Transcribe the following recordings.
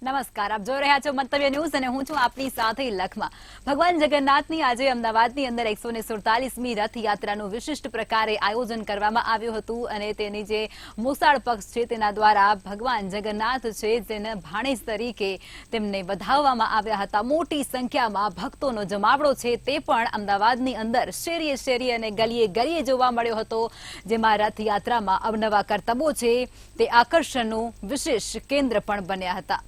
નમસ્કાર, આપ જોઈ રહ્યા છો મંતવ્ય ન્યૂઝ અને હું છું આપની સાથે લખમાં। ભગવાન જગન્નાથની આજે અમદાવાદની અંદર 147મી રથયાત્રાનું વિશિષ્ટ પ્રકારે આયોજન કરવામાં આવ્યું હતું અને તેની જે મોસાળ પક્ષ છે તેના દ્વારા ભગવાન જગન્નાથ છે તેના ભાણેજ તરીકે તેમને વધાવવામાં આવ્યા હતા। મોટી સંખ્યામાં ભક્તોનો જમાવડો છે તે પણ અમદાવાદની અંદર શેરીએ શેરીએ અને ગલીએ ગલીએ જોવા મળ્યો હતો, જેમાં રથયાત્રામાં અવનવા કરતબો છે તે આકર્ષણનું વિશેષ કેન્દ્ર પણ બન્યા હતા।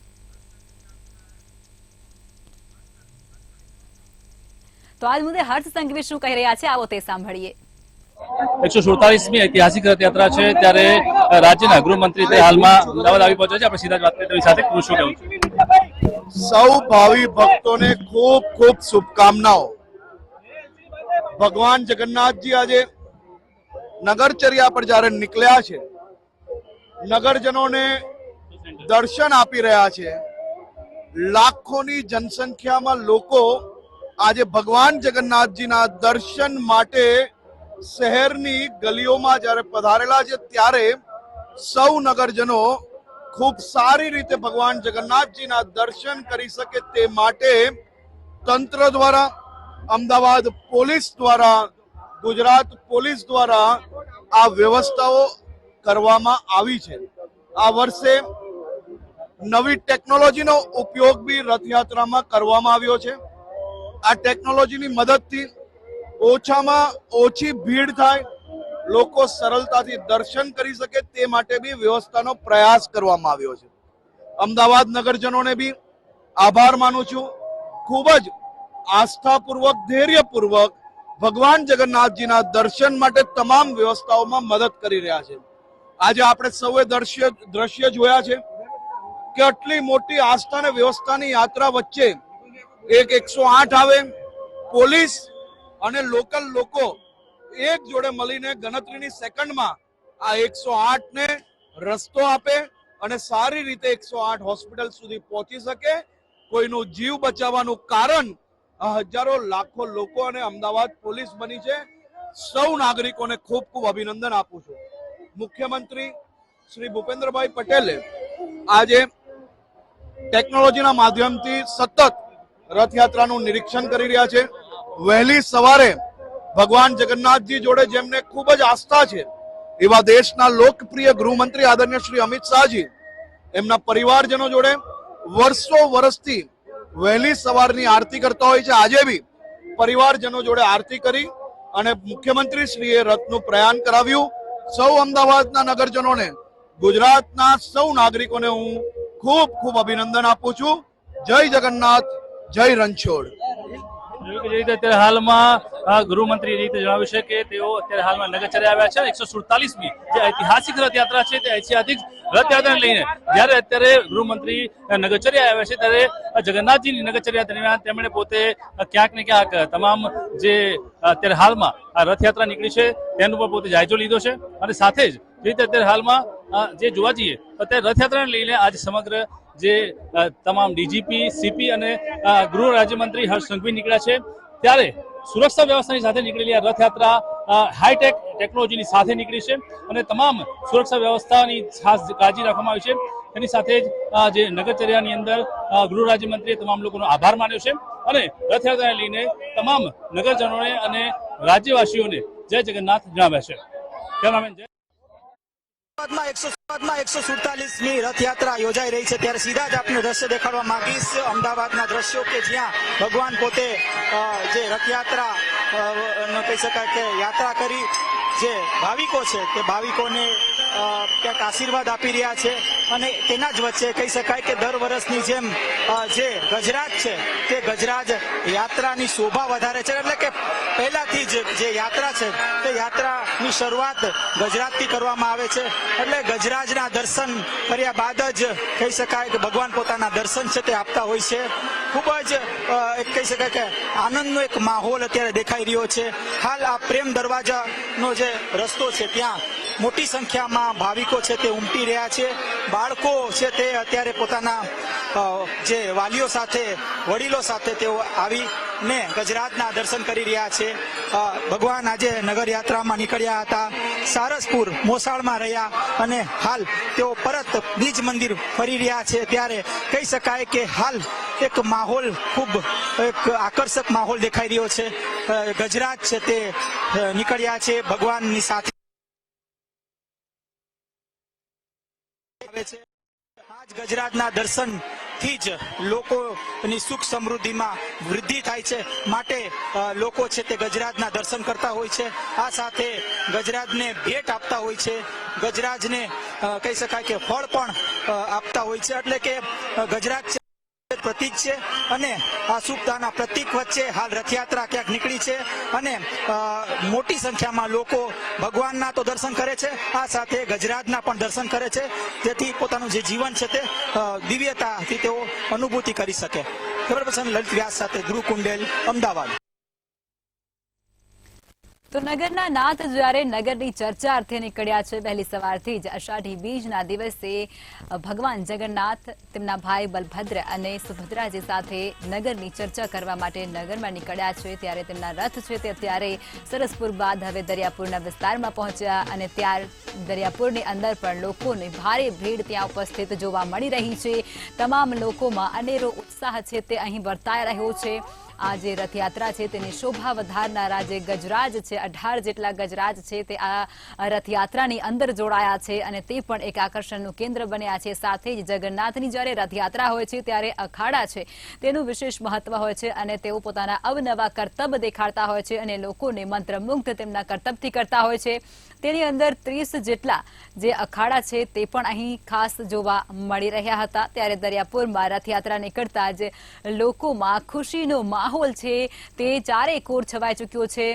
तो आज मुझे हर्ष संघवी શું કહી રહ્યા છે આવો તે સાંભળીએ। 147મી ઐતિહાસિક રથયાત્રા છે ત્યારે રાજ્યના ગૃહમંત્રી તે હાલમાં અમદાવાદ આવી પહોંચ્યા છે। આપણે સીધા જ વાત કરીએ તેની સાથે શું કહેવું છે? સૌ ભાવિ ભક્તોને ખૂબ ખૂબ શુભકામનાઓ। ભગવાન જગન્નાથજી આજે નગરચર્યા પર જ્યારે નીકળ્યા છે, નગરજનોને દર્શન આપી રહ્યા છે। લાખોની જનસંખ્યામાં લોકો આજે ભગવાન જગન્નાથજીના દર્શન માટે શહેરની ગલીઓમાં જ્યારે પધારેલા છે, ત્યારે સૌ નગરજનો ખૂબ સારી રીતે ભગવાન જગન્નાથજીના દર્શન કરી શકે તે માટે તંત્ર દ્વારા, અમદાવાદ પોલીસ દ્વારા, ગુજરાત પોલીસ દ્વારા આ વ્યવસ્થાઓ કરવામાં આવી છે। આ વર્ષે નવી ટેકનોલોજીનો ઉપયોગ બી રથયાત્રામાં કરવામાં આવ્યો છે। આ ટેકનોલોજીની મદદથી ઓછામાં ઓછી ભીડ થાય, લોકો સરળતાથી દર્શન કરી શકે તે માટે બી વ્યવસ્થાનો પ્રયાસ કરવામાં આવ્યો છે। અમદાવાદ નગરજનોને બી આભાર માનું છું। ખૂબ જ આસ્થાપૂર્વક, ધૈર્યપૂર્વક ભગવાન જગન્નાથજીના દર્શન માટે તમામ વ્યવસ્થાઓમાં મદદ કરી રહ્યા છે। આજે આપણે સૌએ દ્રશ્ય જોયા છે કે આટલી મોટી આસ્થા અને વ્યવસ્થાની યાત્રા વચ્ચે એક 108 આવે, પોલીસ અને લોકલ લોકો એક જોડે મળીને ગણતરીની સેકન્ડમાં આ 108 ને રસ્તો આપે અને સારી રીતે 108 હોસ્પિટલ સુધી પહોંચી શકે। કોઈનું જીવ બચાવવાનું કારણ હજારો લાખો લોકો અને અમદાવાદ પોલીસ બની છે। સૌ નાગરિકોને ખૂબ ખૂબ અભિનંદન આપું છું। મુખ્યમંત્રી શ્રી ભૂપેન્દ્રભાઈ પટેલે આજે ટેકનોલોજીના માધ્યમથી સતત રથયાત્રાનું નિરીક્ષણ કરી રહ્યા છે। વહેલી સવારે ભગવાન જગન્નાથજી જોડે જેમને ખૂબ જ આસ્થા છે એવા દેશના લોકપ્રિય ગૃહમંત્રી આદરણીય શ્રી અમિત શાહજી એમના પરિવારજનો જોડે વર્ષો વર્ષથી વહેલી સવારની આરતી કરતા હોય છે। આજે બી પરિવારજનો જોડે આરતી કરી અને મુખ્યમંત્રી શ્રીએ રથનું પ્રયાણ કરાવ્યું। સૌ અમદાવાદના નગરજનોને, ગુજરાતના સૌ નાગરિકોને હું ખૂબ ખૂબ અભિનંદન આપું છું। જય જગન્નાથ, જય રણછોડ। જે રીતે અત્યારે હાલમાં ગૃહમંત્રી એ રીતે જણાવ્યું છે કે તેઓ અત્યારે હાલમાં નગરચર્યા આવ્યા છે। 147મી જે ઐતિહાસિક રથયાત્રા છે તે ઐતિહાસિક રથયાત્રાને લઈને જ્યારે અત્યારે ગૃહમંત્રી નગરચર્યા આવ્યા છે, ત્યારે જગન્નાથજીની નગરચર્યા દરમિયાન તેમણે પોતે ક્યાંક ને ક્યાંક તમામ જે અત્યારે હાલમાં આ રથયાત્રા નીકળી છે તેનું પણ પોતે જાયજો લીધો છે અને સાથે જ રીતે અત્યારે હાલમાં જે જોવા જઈએ અત્યારે રથયાત્રાને લઈને આજે સમગ્ર જે તમામ ડીજીપી, સીપી અને ગૃહ રાજ્યમંત્રી હર્ષ સંઘવી નીકળ્યા છે, ત્યારે સુરક્ષા વ્યવસ્થાની સાથે નીકળેલી આ રથયાત્રા હાઈટેક ટેકનોલોજીની સાથે નીકળી છે અને તમામ સુરક્ષા વ્યવસ્થાની ખાસ કાળજી રાખવામાં આવી છે। તેની સાથે જ જે નગરચર્યાની અંદર ગૃહ રાજ્યમંત્રીએ તમામ લોકોનો આભાર માન્યો છે અને રથયાત્રાને લઈને તમામ નગરજનોને અને રાજ્યવાસીઓને જય જગન્નાથ જણાવ્યા છે। કેમેરામેન જય 147મી રથયાત્રા યોજાઈ રહી છે ત્યારે સીધા જ આપને દ્રશ્ય દેખાડવા માંગીશ અમદાવાદના દ્રશ્યો કે જ્યાં ભગવાન પોતે જે રથયાત્રા કહી શકાય કે યાત્રા કરી જે ભાવિકો છે તે ભાવિકોને ક્યાંક આશીર્વાદ આપી રહ્યા છે અને તેના જ વચ્ચે કહી શકાય કે દર વર્ષની જેમ જે ગજરાજ છે તે ગજરાજ યાત્રાની શોભા વધારે છે। એટલે કે પહેલાથી જ જે યાત્રા છે તે યાત્રાની શરૂઆત ગજરાજથી કરવામાં આવે છે। એટલે ગજરાજના દર્શન કર્યા બાદ જ કહી શકાય કે ભગવાન પોતાના દર્શન છે તે આપતા હોય છે। ખૂબ જ કહી શકાય કે આનંદનો એક માહોલ અત્યારે દેખાઈ રહ્યો છે। હાલ આ પ્રેમ દરવાજાનો જે રસ્તો છે ત્યાં મોટી સંખ્યામાં ભાવિકો છે તે ઉમટી રહ્યા છે। બાળકો છે તે અત્યારે પોતાના જે વાલીઓ સાથે, વડીલો સાથે તેઓ આવી ને ગજરાજના દર્શન કરી રહ્યા છે. ભગવાન આજે નગર યાત્રામાં નીકળ્યા હતા, સારસપુર મોસાળમાં રહ્યા અને હાલ તેઓ પરત નિજ મંદિર ફરી રહ્યા છે. ત્યારે કહી શકાય કે હાલ એક માહોલ ખૂબ એક આકર્ષક માહોલ દેખાઈ રહ્યો છે. ગજરાજ છે તે નીકળ્યા છે ભગવાનની સાથે આવે છે. આજ ગજરાજના દર્શન થી જ લોકોની સુખ સમૃદ્ધિમાં વૃદ્ધિ થાય છે. માટે લોકો છે તે ગજરાજના દર્શન કરતા હોય છે. આ સાથે ગજરાજને ભેટ આપતા હોય છે, ગજરાજને કહી શકાય કે ફળ પણ આપતા હોય છે. એટલે કે ગજરાજ પ્રતીક છે અને આ શુભતાના પ્રતીક વચ્ચે હાલ રથયાત્રા ક્યાંક નીકળી છે અને મોટી સંખ્યામાં લોકો ભગવાનના તો દર્શન કરે છે, આ સાથે ગજરાજના પણ દર્શન કરે છે, જેથી પોતાનું જે જીવન છે તે દિવ્યતાથી તેઓ અનુભૂતિ કરી શકે. કેમેરા પર્સન લલિત વ્યાસ સાથે ધ્રુવ કુંડેલ, અમદાવાદ. તો નગરના નાથ જ્યારે નગરની ચર્ચા અર્થે નીકળ્યા છે. વહેલી સવારથી જ અષાઢી બીજના દિવસે ભગવાન જગન્નાથ તેમના ભાઈ બલભદ્ર અને સુભદ્રાજી સાથે નગરની ચર્ચા કરવા માટે નગરમાં નીકળ્યા છે. ત્યારે તેમના રથ છે તે અત્યારે સરસપુર બાદ હવે દરિયાપુરના વિસ્તારમાં પહોંચ્યા અને ત્યાર દરિયાપુરની અંદર પણ લોકોની ભારે ભીડ ત્યાં ઉપસ્થિત જોવા મળી રહી છે. તમામ લોકોમાં અનેરો ઉત્સાહ છે તે અહીં વર્તાઈ રહ્યો છે. આ જે રથયાત્રા છે તેની શોભા વધારનારા જે ગજરાજ છે, 18 જેટલા ગજરાજ છે તે આ રથયાત્રાની અંદર જોડાયા છે અને તે પણ એક આકર્ષણનું કેન્દ્ર બન્યા છે. સાથે જ જગન્નાથની જ્યારે રથયાત્રા હોય છે ત્યારે અખાડા છે તેનું વિશેષ મહત્વ હોય છે અને તેઓ પોતાના અવનવા કરતબ દેખાડતા હોય છે અને લોકોને મંત્રમુગ્ધ તેમના કરતબથી કરતા હોય છે. તેની અંદર 30 જેટલા જે અખાડા છે તે પણ અહીં ખાસ જોવા મળી રહ્યા હતા. ત્યારે દરિયાપુરમાં રથયાત્રા નીકળતા જ લોકોમાં ખુશીનો માહોલ છે તે ચારે કોર છવાઈ ચૂક્યો છે.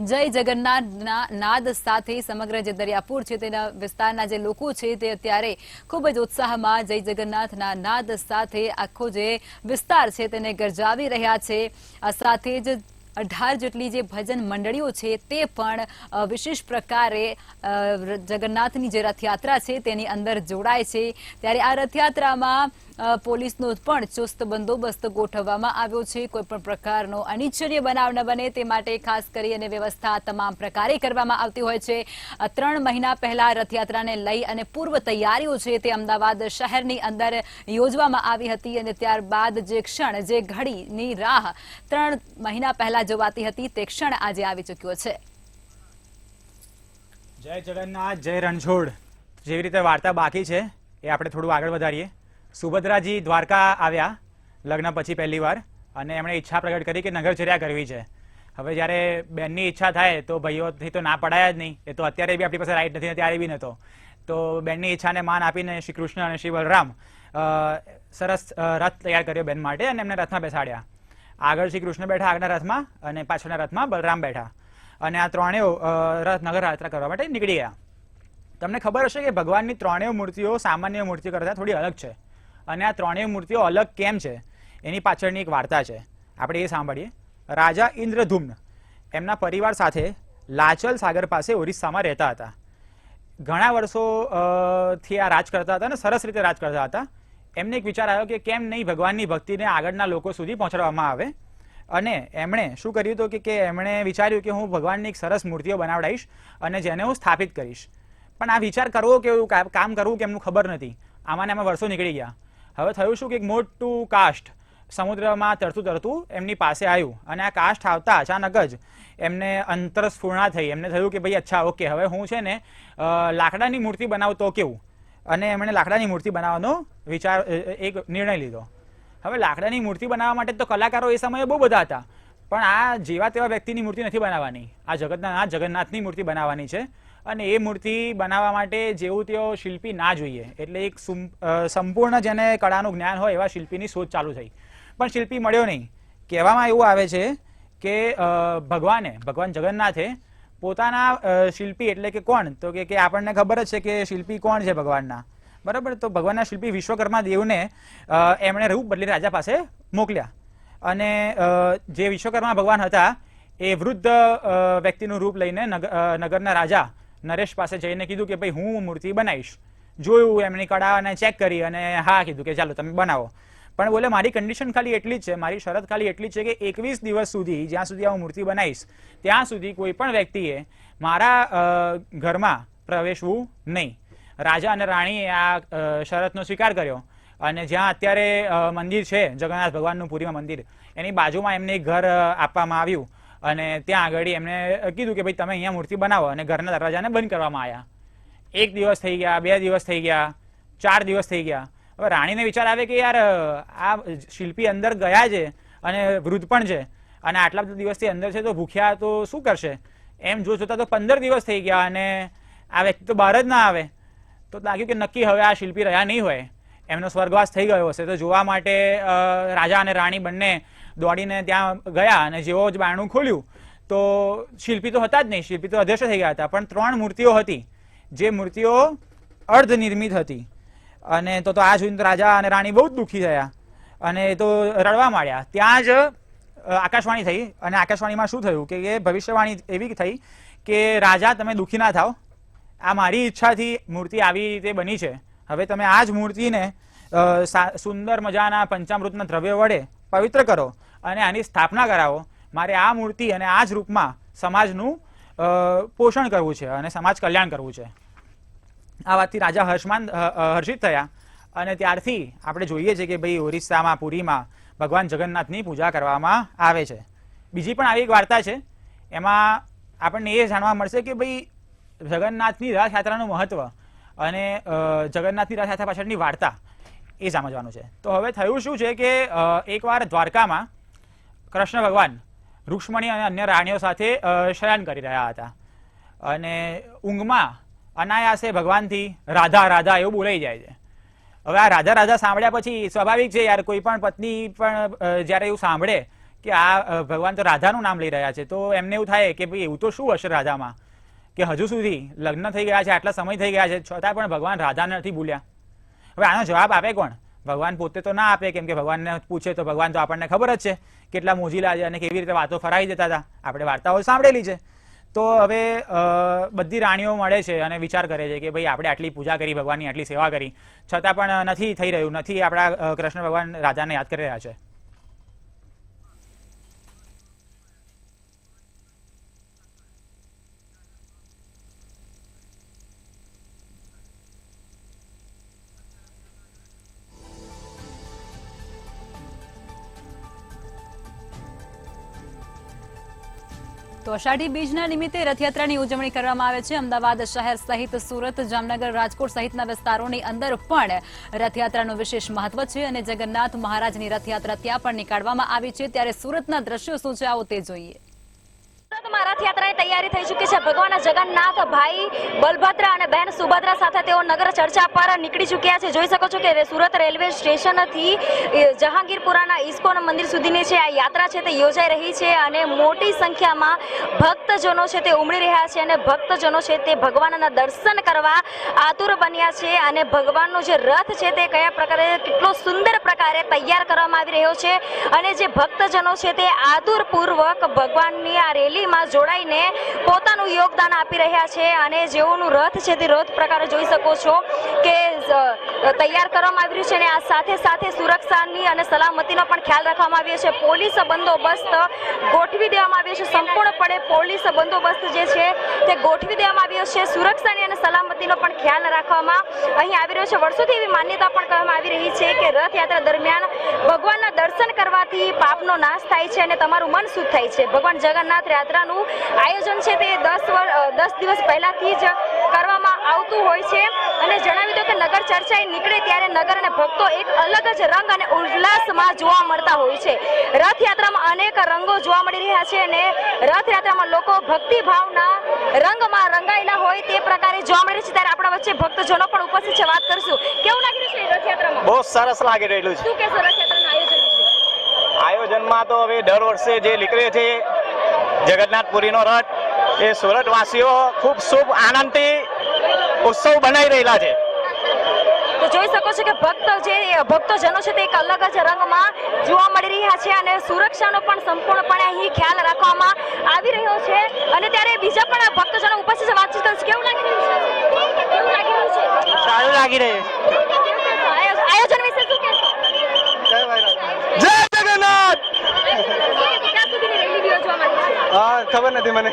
જય જગન્નાથના નાદ સાથે સમગ્ર જે દરિયાપુર છે તેના વિસ્તારના જે લોકો છે તે અત્યારે ખૂબ જ ઉત્સાહમાં જય જગન્નાથના નાદ સાથે આખો જે વિસ્તાર છે તેને ગરજાવી રહ્યા છે. આ સાથે જ 18 જેટલી જે ભજન મંડળીઓ છે તે પણ વિશેષ પ્રકારે જગન્નાથની જે રથયાત્રા છે તેની અંદર જોડાય છે. ત્યારે આ રથયાત્રામાં પોલીસનો પણ ચુસ્ત બંદોબસ્ત ગોઠવવામાં આવ્યો છે. કોઈ પણ પ્રકારનો અનિચ્છનીય બનાવ ન બને તે માટે ખાસ કરી અને વ્યવસ્થા તમામ પ્રકારે કરવામાં આવતી હોય છે. 3 મહિના પહેલા રથયાત્રાને લઈ અને પૂર્વ તૈયારીઓ છે તે અમદાવાદ શહેરની અંદર યોજવામાં આવી હતી અને ત્યારબાદ જે ક્ષણ જે ઘડીની રાહ 3 મહિના પહેલા જોવાતી હતી તે ક્ષણ આજે આવી ચૂક્યો છે. જય જગન્નાથ, જય રણછોડ. જેવી રીતે વાર્તા બાકી છે એ આપણે થોડું આગળ વધારીએ. સુભદ્રાજી દ્વારકા આવ્યા લગ્ન પછી પહેલી વાર અને એમણે ઈચ્છા પ્રગટ કરી કે નગરચર્યા કરવી છે. હવે જ્યારે બેનની ઈચ્છા થાય તો ભાઈઓથી તો ના પડાયા જ નહીં. એ તો અત્યારે બી આપણી પાસે રાઈટ નથી, ત્યારે બી નહોતો. તો બેનની ઈચ્છાને માન આપીને શ્રી કૃષ્ણ અને શ્રી બલરામ સરસ રથ તૈયાર કર્યો બેન માટે અને એમને રથમાં બેસાડ્યા. આગળ શ્રી કૃષ્ણ બેઠા આગળના રથમાં અને પાછળના રથમાં બલરામ બેઠા અને આ ત્રણેય નગર યાત્રા કરવા માટે નીકળી ગયા. તમને ખબર હશે કે ભગવાનની ત્રણેય મૂર્તિઓ સામાન્ય મૂર્તિઓ કરતાં થોડી અલગ છે અને આ ત્રણેય મૂર્તિઓ અલગ કેમ છે એની પાછળની એક વાર્તા છે, આપણે એ સાંભળીએ. રાજા ઇન્દ્રધુમ્ન એમના પરિવાર સાથે લાચલ સાગર પાસે ઓરિસ્સામાં રહેતા હતા. ઘણા વર્ષોથી આ રાજ કરતા હતા અને સરસ રીતે રાજ કરતા હતા. એમને એક વિચાર આવ્યો કે કેમ નહીં ભગવાનની ભક્તિને આગળના લોકો સુધી પહોંચાડવામાં આવે અને એમણે શું કર્યું હતું કે એમણે વિચાર્યું કે હું ભગવાનની એક સરસ મૂર્તિઓ બનાવડાવીશ અને જેને હું સ્થાપિત કરીશ. પણ આ વિચાર કરવો કેવું કામ કરવું કે એમનું ખબર નથી. આમાં વર્ષો નીકળી ગયા. હવે થયું શું કે એક મોટું કાષ્ઠ સમુદ્રમાં તરતું તરતું એમની પાસે આવ્યું અને આ કાષ્ઠ આવતા અચાનક જ એમને અંતરસ્ફૂર્ણા થઈ. એમને થયું કે ભાઈ અચ્છા ઓકે હવે હું છે ને લાકડાની મૂર્તિ બનાવતો કેવું, અને એમણે લાકડાની મૂર્તિ બનાવવાનો વિચાર એક નિર્ણય લીધો. હવે લાકડાની મૂર્તિ બનાવવા માટે તો કલાકારો એ સમયે બહુ બધા હતા, પણ આ જેવા તેવા વ્યક્તિની મૂર્તિ નથી બનાવવાની. આ જગન્નાથની મૂર્તિ બનાવવાની છે અને એ મૂર્તિ બનાવવા માટે જેવું તેવો શિલ્પી ના જોઈએ. એટલે એક સંપૂર્ણ જેને કળાનું જ્ઞાન હોય એવા શિલ્પીની શોધ ચાલુ થઈ, પણ શિલ્પી મળ્યો નહીં. કહેવામાં એવું આવે છે કે ભગવાન જગન્નાથે પોતાના શિલ્પી એટલે કે કોણ, તો કે આપણને ખબર જ છે કે શિલ્પી કોણ છે ભગવાનના, બરાબર. તો ભગવાનના શિલ્પી વિશ્વકર્મા દેવને એમણે રૂપ બદલી રાજા પાસે મોકલ્યા અને જે વિશ્વકર્મા ભગવાન હતા એ વૃદ્ધ વ્યક્તિનું રૂપ લઈને નગરના રાજા નરેશ પાસે જઈને કીધું કે ભાઈ હું મૂર્તિ બનાવીશ. જોયું એમની કળાને ચેક કરી અને હા કીધું કે ચાલો તમે બનાવો. પણ બોલે મારી કન્ડિશન ખાલી એટલી જ છે, મારી શરત ખાલી એટલી જ છે કે 21 દિવસ સુધી જ્યાં સુધી હું મૂર્તિ બનાવીશ ત્યાં સુધી કોઈ પણ વ્યક્તિએ મારા ઘરમાં પ્રવેશવું નહીં. રાજા અને રાણીએ આ શરતનો સ્વીકાર કર્યો અને જ્યાં અત્યારે મંદિર છે જગન્નાથ ભગવાનનું પુરીમાં મંદિર, એની બાજુમાં એમને એક ઘર આપવામાં આવ્યું અને ત્યાં આગળ એમને કીધું કે ભાઈ તમે અહીંયા મૂર્તિ બનાવો અને ઘરના દરવાજાને બંધ કરવામાં આવ્યા. 1 દિવસ થઈ ગયા, 2 દિવસ થઈ ગયા, 4 દિવસ થઈ ગયા. હવે રાણીને વિચાર આવે કે યાર આ શિલ્પી અંદર ગયા છે અને વૃદ્ધ પણ છે અને આટલા બધા દિવસથી અંદર છે તો ભૂખ્યા તો શું કરશે, એમ જોતા તો 15 દિવસ થઈ ગયા અને આ વ્યક્તિ તો બહાર જ ના આવે. તો લાગ્યું કે નક્કી હવે આ શિલ્પી રહ્યા નહીં હોય, એમનો સ્વર્ગવાસ થઈ ગયો હશે. તો જોવા માટે રાજા અને રાણી બંને દોડીને ત્યાં ગયા અને જેવો જ બારણું ખોલ્યું તો શિલ્પી તો હતા જ નહીં, શિલ્પી તો અદૃશ્ય થઈ ગયા હતા. પણ 3 મૂર્તિઓ હતી જે મૂર્તિઓ અર્ધનિર્મિત હતી અને તો આ જોઈને રાજા અને રાણી બહુ જ દુઃખી થયા અને તો રડવા માંડ્યા. ત્યાં જ આકાશવાણી થઈ અને આકાશવાણીમાં શું થયું કે ભવિષ્યવાણી એવી થઈ કે રાજા તમે દુઃખી ના થાવ, આ મારી ઈચ્છાથી મૂર્તિ આવી રીતે બની છે. હવે તમે આ જ મૂર્તિને સુંદર મજાના પંચામૃતના દ્રવ્ય વડે પવિત્ર કરો અને આની સ્થાપના કરાવો. મારે આ મૂર્તિ અને આ જ રૂપમાં સમાજનું પોષણ કરવું છે અને સમાજ કલ્યાણ કરવું છે. આ વાતથી રાજા હર્ષિત થયા અને ત્યારથી આપણે જોઈએ છીએ કે ભાઈ ઓરિસ્સામાં પુરીમાં ભગવાન જગન્નાથની પૂજા કરવામાં આવે છે. બીજી પણ આવી એક વાર્તા છે, એમાં આપણને એ જાણવા મળશે કે ભાઈ જગન્નાથની રથયાત્રાનું મહત્વ અને જગન્નાથની રથયાત્રા પાછળની વાર્તા એ સમજવાનું છે. તો હવે થયું શું છે કે એકવાર દ્વારકામાં કૃષ્ણ ભગવાન રૂક્ષ્મણી અને અન્ય રાણીઓ સાથે શયન કરી રહ્યા હતા અને ઊંઘમાં અનાયાસે ભગવાનથી રાધા રાધા એવું બોલાઈ જાય છે. હવે આ રાધા રાધા સાંભળ્યા પછી સ્વાભાવિક છે યાર, કોઈ પણ પત્ની પણ જ્યારે એવું સાંભળે કે આ ભગવાન તો રાધાનું નામ લઈ રહ્યા છે તો એમને એવું થાય કે ભાઈ એવું તો શું હશે રાધામાં કે હજુ સુધી લગ્ન થઈ ગયા છે, આટલા સમય થઈ ગયા છે છતાં પણ ભગવાન રાધાને નથી ભૂલ્યા. હવે આનો જવાબ આપે કોણ? ભગવાન પોતે તો ના આપે, કેમ કે ભગવાનને પૂછે તો ભગવાન તો આપણને ખબર જ છે કેટલા મોજીલા છે અને કેવી રીતે વાતો ફરાઈ દેતા હતા, આપણે વાર્તાઓ સાંભળેલી છે. તો હવે બધી રાણીઓ મળે છે અને વિચાર કરે છે કે ભાઈ આપણે આટલી પૂજા કરી, ભગવાનની આટલી સેવા કરી, છતાં પણ નથી થઈ રહ્યું, નથી આપણા કૃષ્ણ ભગવાન રાધાને યાદ કરી રહ્યા છે. તો અષાઢી બીજના નિમિત્તે રથયાત્રાની ઉજવણી કરવામાં આવે છે. અમદાવાદ શહેર સહિત સુરત, જામનગર, રાજકોટ સહિતના વિસ્તારોની અંદર પણ રથયાત્રાનું વિશેષ મહત્વ છે અને જગન્નાથ મહારાજની રથયાત્રા ત્યાં પણ નીકાળવામાં આવી છે. ત્યારે સુરતના દ્રશ્યો શું છે આવો તે જોઈએ. સુરતમાં રથયાત્રાની તૈયારી થઈ ચૂકી છે. ભગવાન જગન્નાથ, ભાઈ બલભદ્ર અને બહેન સુભદ્રા સાથે તેઓ નગર ચર્ચા પર નીકળી ચૂક્યા છે. જોઈ શકો છો કે સુરત રેલવે સ્ટેશનથી જહાંગીરપુરાના ઇસ્કોન મંદિર સુધીની છે આ યાત્રા છે તે યોજાઈ રહી છે અને મોટી સંખ્યામાં ભક્તજનો છે તે ઉમડી રહ્યા છે અને ભક્તજનો છે તે ભગવાનના દર્શન કરવા આતુર બન્યા છે અને ભગવાનનો જે રથ છે તે કયા પ્રકારે, કેટલો સુંદર પ્રકારે તૈયાર કરવામાં આવી રહ્યો છે અને જે ભક્તજનો છે તે આતુરપૂર્વક ભગવાનની આ રેલીમાં જોડાઈને પોતાનું યોગદાન આપી રહ્યા છે અને જેઓનું રથ છે તે રથ પ્રકારે જોઈ શકો છો કે તૈયાર કરવામાં આવી રહ્યું છે અને આ સાથે સાથે સુરક્ષાની અને સલામતીનો પણ ખ્યાલ રાખવામાં આવ્યો છે. પોલીસ બંદોબસ્ત ગોઠવી દેવામાં આવ્યો છે. સંપૂર્ણપણે પોલીસ બંદોબસ્ત જે છે તે ગોઠવી દેવામાં આવ્યો છે. સુરક્ષાની અને સલામતીનો પણ ખ્યાલ રાખવામાં અહીં આવી રહ્યો છે. વર્ષોથી એવી માન્યતા પણ કહેવામાં આવી રહી છે કે રથયાત્રા દરમિયાન ભગવાનના દર્શન કરવાથી પાપનો નાશ થાય છે અને તમારું મન શુદ્ધ થાય છે. ભગવાન જગન્નાથ યાત્રાનું આયોજન છે તે 10 દિવસ પહેલાથી જ કરવામાં આવતું હોય છે અને જણાવી દો કે નગર ચર્ચાએ નીકળે ત્યારે નગર અને ભક્તો એક અલગ જ રંગ અને ઉલ્લાસમાં જોવા મળતા હોય છે. રથયાત્રામાં અનેક રંગો જોવા મળી રહ્યા છે અને રથયાત્રામાં લોકો ભક્તિભાવના રંગમાં રંગાયેલા હોય તે પ્રકારે જોવા મળી છે. ત્યારે આપણા વચ્ચે ભક્તજનો પણ ઉપસ્થિત છે. વાત કરીશું, કેવું લાગી રહ્યું છે રથયાત્રામાં? બહુ સરસ લાગી રહેલું છે. શું કહેશો રથયાત્રાના આયોજન વિશે? આયોજનમાં તો હવે દર વર્ષે જે નીકળે છે જગન્નાથપુરીનો રથ એ સુરતવાસીઓ ખૂબ શુભ આનંદથી ઉત્સવ બનાવી રહેલા છે. તો જોઈ શકો છો કે ભક્તજનો છે તે એક અલગ જ રંગમાં જોવા મળી રહ્યા છે અને સુરક્ષાનો પણ સંપૂર્ણપણે અહીં ખ્યાલ રાખવામાં આવી રહ્યો છે અને ત્યારે બીજા પણ ભક્તજનો ઉપસ્થિત છે. વાતચીત કરશે, કેવું લાગી રહ્યું છે? કેવું લાગી રહ્યું છે? સારું લાગી રહ્યું છે. આયોજન વિશે શું કહેશો? ખબર નથી મને.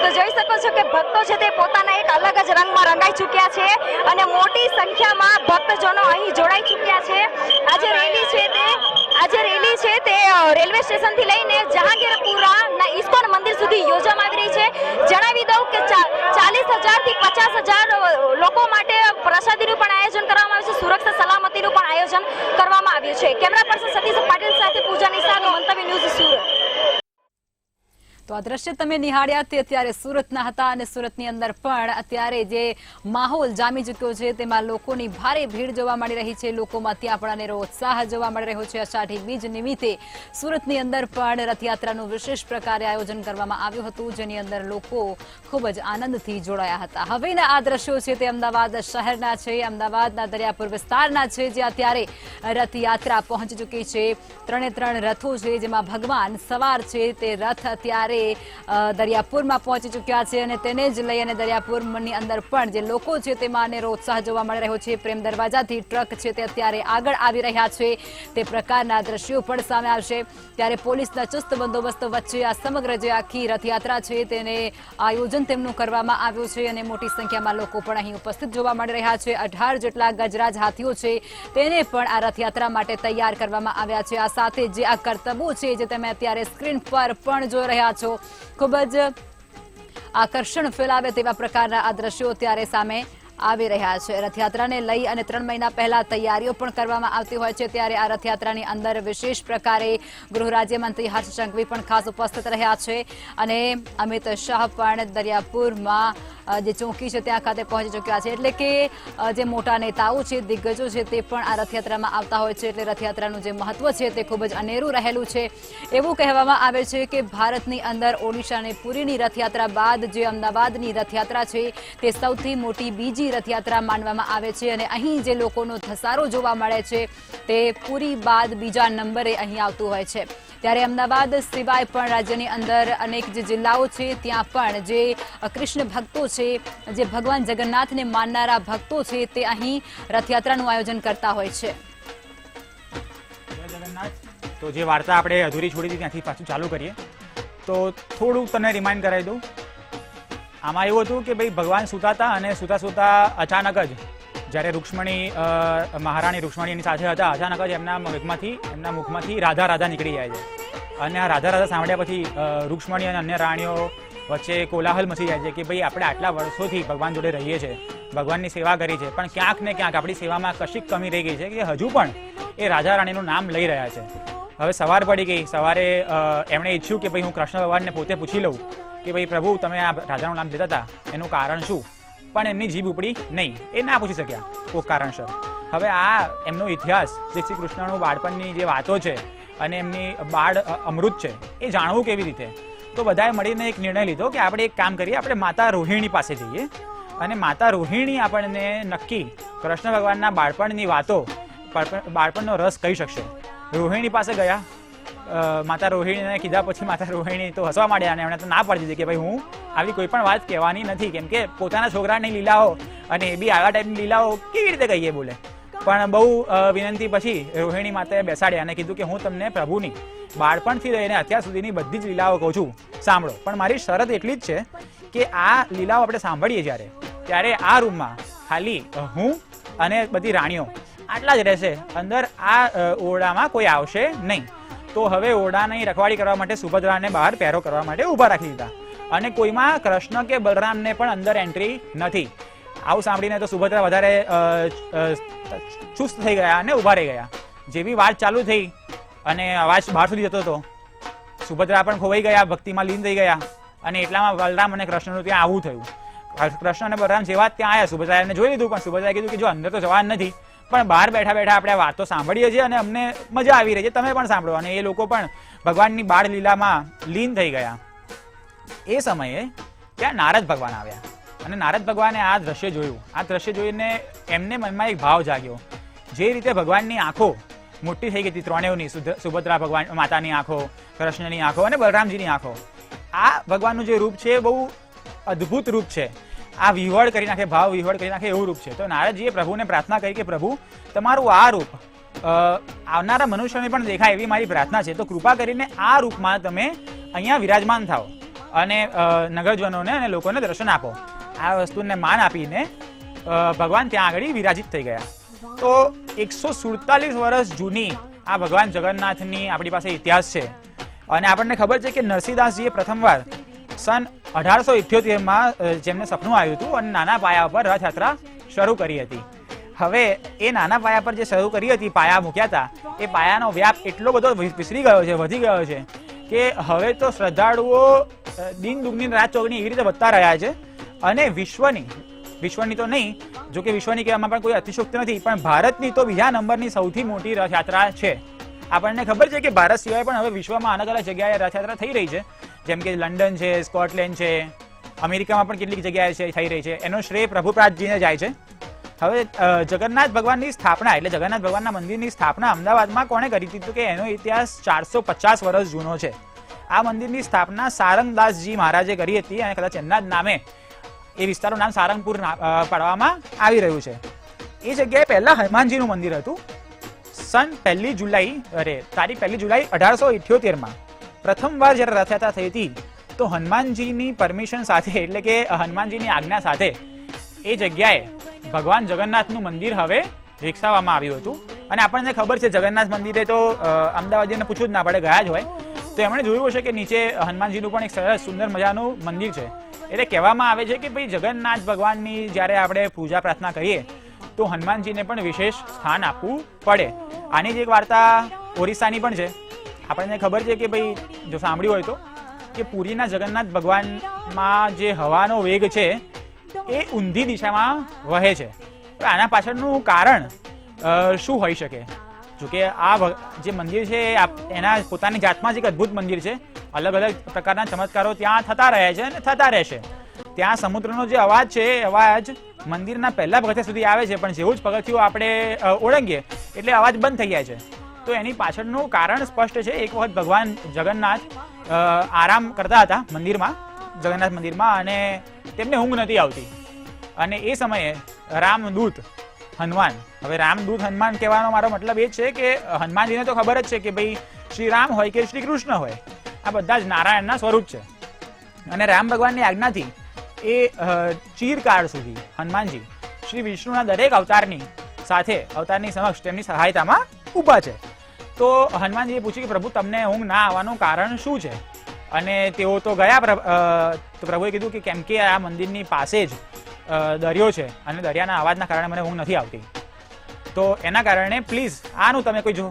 તો જોઈ શકો છો કે ભક્તો છે તે પોતાના એક અલગ જ રંગમાં રંગાઈ ચૂક્યા છે અને મોટી સંખ્યામાં ભક્તજનો અહીં જોડાઈ ચૂક્યા છે. આજે રેલી છે તે રેલવે સ્ટેશન થી લઈને જહાંગીરપુરા ઇસ્કોન મંદિર સુધી યોજવામાં આવી રહી છે. જણાવી દઉં કે 40,000 થી 50,000 લોકો માટે પ્રસાદીનું પણ આયોજન કરવામાં આવ્યું છે. સુરક્ષા સલામતીનું પણ આયોજન કરવામાં આવ્યું છે. કેમેરા પર્સન સતીશ પાટીલ સાથે પૂજા નિશાળ, મંતવ્ય ન્યૂઝ સુરત. તો આ દ્રશ્ય તમે નિહાળ્યા તે અત્યારે સુરતના હતા અને સુરતની અંદર પણ અત્યારે જે માહોલ જામી ચૂક્યો છે તેમાં લોકોની ભારે ભીડ જોવા મળી રહી છે. લોકોમાં ત્યાં પણ અનેરો ઉત્સાહ જોવા મળી રહ્યો છે. અષાઢી બીજ નિમિત્તે સુરતની અંદર પણ રથયાત્રાનું વિશેષ પ્રકારે આયોજન કરવામાં આવ્યું હતું, જેની અંદર લોકો ખૂબ જ આનંદથી જોડાયા હતા. હવેના આ દ્રશ્યો છે તે અમદાવાદ શહેરના છે, અમદાવાદના દરિયાપુર વિસ્તારના છે, જ્યાં અત્યારે રથયાત્રા પહોંચી ચૂકી છે. 3 રથો છે, જેમાં ભગવાન સવાર છે તે રથ અત્યારે દરિયાપુરમાં પહોંચી ચૂક્યા છે અને તેને જ લઈ અને દરિયાપુરની અંદર પણ જે લોકો છે તેમાં અનેરો ઉત્સાહ જોવા મળી રહ્યો છે. પ્રેમ દરવાજાથી ટ્રક છે તે અત્યારે આગળ આવી રહ્યા છે તે પ્રકારના દ્રશ્યો પણ સામે આવશે. ત્યારે પોલીસના ચુસ્ત બંદોબસ્ત વચ્ચે આ સમગ્ર જે આખી રથયાત્રા છે તેને આયોજન તેમનું કરવામાં આવ્યું છે અને મોટી સંખ્યામાં લોકો પણ અહીં ઉપસ્થિત જોવા મળી રહ્યા છે. 18 જેટલા ગજરાજ હાથીઓ છે તેને પણ આ રથયાત્રા માટે તૈયાર કરવામાં આવ્યા છે. આ સાથે જે આ કરતબો છે જે તમે અત્યારે સ્ક્રીન પર પણ જોઈ રહ્યા છો, ખૂબ જ આકર્ષણ ફેલાવે તેવા પ્રકારના આ દ્રશ્યો ત્યારે સામે આવી રહ્યા છે. રથયાત્રાને લઈ અને 3 મહિના પહેલા તૈયારીઓ પણ કરવામાં આવતી હોય છે. ત્યારે આ રથયાત્રાની અંદર વિશેષ પ્રકારે ગૃહ રાજ્યમંત્રી હર્ષ સંઘવી પણ ખાસ ઉપસ્થિત રહ્યા છે અને અમિત શાહ પણ દરિયાપુરમાં જે ચોકી છે ત્યાં ખાતે પહોંચી ચૂક્યા છે. એટલે કે જે મોટા નેતાઓ છે, દિગ્ગજો છે તે પણ આ રથયાત્રામાં આવતા હોય છે. એટલે રથયાત્રાનું જે મહત્વ છે તે ખૂબ જ અનેરું રહેલું છે. એવું કહેવામાં આવે છે કે ભારતની અંદર ઓડિશા અને પુરીની રથયાત્રા બાદ જે અમદાવાદની રથયાત્રા છે તે સૌથી મોટી બીજી રથયાત્રા માનવામાં આવે છે અને અહીં જે લોકોનો ધસારો જોવા મળે છે તે પુરી બાદ બીજા નંબરે અહીં આવતું હોય છે. ત્યારે અમદાવાદ સિવાય પણ રાજ્યની અંદર અનેક જે જિલ્લાઓ છે ત્યાં પણ જે કૃષ્ણ ભક્તો છે, જે ભગવાન જગન્નાથને માનનારા ભક્તો છે તે અહીં રથયાત્રાનું આયોજન કરતા હોય છે. તો જે વાર્તા આપણે અધૂરી છોડી હતી ત્યાંથી પાછું ચાલુ કરીએ. તો થોડું તને રિમાઇન્ડ કરાવી દઉં. આમાં એવું હતું કે ભાઈ ભગવાન સૂતા હતા અને સૂતા અચાનક જ જ્યારે રૂક્ષ્મણી મહારાણી રૂક્ષ્મણીની સાથે હતા, અચાનક જ એમના મુખમાંથી રાધા રાધા નીકળી જાય છે અને આ રાધા રાધા સાંભળ્યા પછી રૂક્ષ્મણી અને અન્ય રાણીઓ વચ્ચે કોલાહલ મચી જાય છે કે ભાઈ આપણે આટલા વર્ષોથી ભગવાન જોડે રહીએ છીએ, ભગવાનની સેવા કરી છે, પણ ક્યાંક ને ક્યાંક આપણી સેવામાં કશીક કમી રહી ગઈ છે કે હજુ પણ એ રાજા રાણીનું નામ લઈ રહ્યા છે. હવે સવાર પડી ગઈ. સવારે એમણે ઈચ્છ્યું કે ભાઈ હું કૃષ્ણ ભગવાનને પોતે પૂછી લઉં કે ભાઈ પ્રભુ તમે આ રાજાનું નામ લેતા હતા એનું કારણ શું, પણ એમની જીભ ઉપડી નહીં, એ ના પૂછી શક્યા કોઈ કારણસર. હવે આ એમનો ઇતિહાસ જે શ્રી કૃષ્ણનું બાળપણની જે વાતો છે અને એમની બાળ અમૃત છે એ જાણવું કેવી રીતે, તો બધાએ મળીને એક નિર્ણય લીધો કે આપણે એક કામ કરીએ, આપણે માતા રોહિણી પાસે જઈએ અને માતા રોહિણી આપણને નક્કી કૃષ્ણ ભગવાનના બાળપણની વાતો, બાળપણનો રસ કહી શકશે. રોહિણી પાસે ગયા. માતા રોહિણીને કીધા પછી માતા રોહિણી તો હસવા માંડ્યા અને એમણે તો ના પાડી દીધી કે ભાઈ હું આવી કોઈ પણ વાત કહેવાની નથી, કેમ કે પોતાના છોકરાની લીલાઓ અને એ બી આવા ટાઈપની લીલાઓ કેવી રીતે કહીએ બોલે. પણ બહુ વિનંતી પછી રોહિણી માતાએ બેસાડ્યા અને કીધું કે હું તમને પ્રભુની બાળપણથી લઈને અત્યાર સુધીની બધી જ લીલાઓ કહું છું, સાંભળો, પણ મારી શરત એટલી જ છે કે આ લીલાઓ આપણે સાંભળીએ ત્યારે આ રૂમમાં ખાલી હું અને બધી રાણીઓ આટલા જ રહેશે, અંદર આ ઓરડામાં કોઈ આવશે નહીં. તો હવે ઓરડાની રખવાડી કરવા માટે સુભદ્રાને બહાર પહેરો કરવા માટે ઊભા રાખી દીધા અને કોઈમાં કૃષ્ણ કે બલરામને પણ અંદર એન્ટ્રી નથી. આવું સાંભળીને તો સુભદ્રા વધારે ચુસ્ત થઈ ગયા અને ઊભા રહી ગયા. જેવી વાત ચાલુ થઈ અને અવાજ બહાર સુધી જતો હતો, સુભદ્રા પણ ખોવાઈ ગયા, ભક્તિમાં લીન થઈ ગયા અને એટલામાં બલરામ અને કૃષ્ણનું ત્યાં આવું થયું. કૃષ્ણ અને બલરામ જેવા ત્યાં આવ્યા, સુભદ્રાએ એમને જોઈ લીધું, પણ સુભદ્રાએ કીધું કે જો અંદર તો જવાનું નથી, પણ બહાર બેઠા બેઠા આપણે વાતો સાંભળીએ છીએ અને અમને મજા આવી રહી છે, તમે પણ સાંભળો. અને એ લોકો પણ ભગવાનની બાળ લીલામાં લીન થઈ ગયા. એ સમયે ત્યાં નારદ ભગવાન આવ્યા અને નારદ ભગવાને આ દ્રશ્ય જોયું. આ દ્રશ્ય જોઈને એમને મનમાં એક ભાવ જાગ્યો. જે રીતે ભગવાનની આંખો મોટી થઈ ગઈ હતી, ત્રણેયની, સુભદ્રા ભગવાન માતાની આંખો, કૃષ્ણની આંખો અને બલરામજીની આંખો, આ ભગવાનનું જે રૂપ છે બહુ અદ્ભુત રૂપ છે. આ વિહવળ કરી નાખે, ભાવ વિહવળ કરી નાખે એવું રૂપ છે. તો નારદજીએ પ્રભુને પ્રાર્થના કરી કે પ્રભુ તમારું આ રૂપ આવનારા મનુષ્યને પણ દેખાય એવી મારી પ્રાર્થના છે, તો કૃપા કરીને આ રૂપમાં તમે અહીંયા વિરાજમાન થાઓ. અને નગરજનોને અને લોકોને દર્શન આપો. આ વસ્તુને માન આપીને ભગવાન ત્યાં આગળ વિરાજિત થઈ ગયા. તો 147 વર્ષ જૂની આ ભગવાન જગન્નાથની આપણી પાસે ઇતિહાસ છે. અને આપણને ખબર છે કે નરસિંહદાસજીએ પ્રથમવાર સન 1878માં જેમને સપનું આવ્યું હતું અને નાના પાયા પર રથયાત્રા શરૂ કરી હતી. હવે એ નાના પાયા પર જે શરૂ કરી હતી, પાયા મૂક્યા હતા, એ પાયાનો વ્યાપ એટલો બધો વિસ્તરી ગયો છે, વધી ગયો છે કે હવે તો શ્રદ્ધાળુઓ દિન દુગની રાત ચોગની એવી રીતે વધતા રહ્યા છે. અને વિશ્વની તો નહીં, જો કે વિશ્વની કહેવામાં પણ કોઈ અતિશયોક્તિ નથી, પણ ભારતની તો બીજા નંબરની સૌથી મોટી રથયાત્રા છે. આપણને ખબર છે કે ભારત સિવાય પણ હવે વિશ્વમાં અલગ અલગ જગ્યાએ રથયાત્રા થઈ રહી છે, જેમ કે લંડન છે, સ્કોટલેન્ડ છે, અમેરિકામાં પણ કેટલીક જગ્યાએ છે થઈ રહી છે. એનો શ્રેય પ્રભુપાદજીને જાય છે. હવે જગન્નાથ ભગવાનની સ્થાપના એટલે જગન્નાથ ભગવાનના મંદિરની સ્થાપના અમદાવાદમાં કોણે કરી હતી તો કે એનો ઇતિહાસ 450 વર્ષ જૂનો છે. આ મંદિરની સ્થાપના સારંગદાસજી મહારાજે કરી હતી અને કદાચ એમના જ નામે એ વિસ્તારનું નામ સારંગપુર પાડવામાં આવી રહ્યું છે. એ જગ્યાએ પહેલા હનુમાનજીનું મંદિર હતું. તારીખ 1 જુલાઈ 1878માં પ્રથમવાર જ્યારે રથયાત્રા થઈ હતી તો હનુમાનજીની પરમિશન સાથે એટલે કે હનુમાનજીની આજ્ઞા સાથે એ જગ્યાએ ભગવાન જગન્નાથનું મંદિર હવે વિકસાવવામાં આવ્યું હતું. અને આપણને ખબર છે જગન્નાથ મંદિરે તો અમદાવાદીને પૂછવું જ ના પડે, ગયા જ હોય તો એમણે જોયું હશે કે નીચે હનુમાનજીનું પણ એક સરસ સુંદર મજાનું મંદિર છે. એટલે કહેવામાં આવે છે કે ભાઈ જગન્નાથ ભગવાનની જ્યારે આપણે પૂજા પ્રાર્થના કરીએ તો હનુમાનજીને પણ વિશેષ સ્થાન આપવું પડે. આની જ એક વાર્તા ઓરિસ્સાની પણ છે. આપણને ખબર છે કે ભાઈ જો સાંભળ્યું હોય તો કે પુરીના જગન્નાથ ભગવાનમાં જે હવાનો વેગ છે એ ઊંધી દિશામાં વહે છે. તો આના પાછળનું કારણ શું હોઈ શકે? જોકે આ જે મંદિર છે એના પોતાની જાતમાં જ એક અદ્ભુત મંદિર છે. અલગ અલગ પ્રકારના ચમત્કારો ત્યાં થતા રહે છે અને થતા રહેશે. ત્યાં સમુદ્રનો જે અવાજ છે એ અવાજ મંદિરના પહેલા પગથિયા સુધી આવે છે, પણ જેવું જ પગથિયું આપણે ઓળંગીએ એટલે અવાજ બંધ થઈ જાય છે. તો એની પાછળનું કારણ સ્પષ્ટ છે. એક વખત ભગવાન જગન્નાથ આરામ કરતા હતા મંદિરમાં, જગન્નાથ મંદિરમાં, અને તેમને ઊંઘ નથી આવતી. અને એ સમયે રામદૂત હનુમાન, હવે રામદૂત હનુમાન કહેવાનો મારો મતલબ એ છે કે હનુમાનજીને તો ખબર જ છે કે ભાઈ શ્રી રામ હોય કે શ્રી કૃષ્ણ હોય, આ બધા જ નારાયણના સ્વરૂપ છે. અને રામ ભગવાનની આજ્ઞાથી એ ચિરકાળ સુધી હનુમાનજી શ્રી વિષ્ણુના દરેક અવતારની સમક્ષ તેમની સહાયતામાં ઊભા છે. તો હનુમાનજીએ પૂછ્યું કે પ્રભુ તમને ઊંઘ ના આવવાનું કારણ શું છે? અને તેઓ તો ગયા. તો પ્રભુએ કીધું કે કેમ કે આ મંદિરની પાસે જ દરિયો છે અને દરિયાના અવાજના કારણે મને ઊંઘ નથી આવતી. તો એના કારણે પ્લીઝ આનું તમે કોઈ જો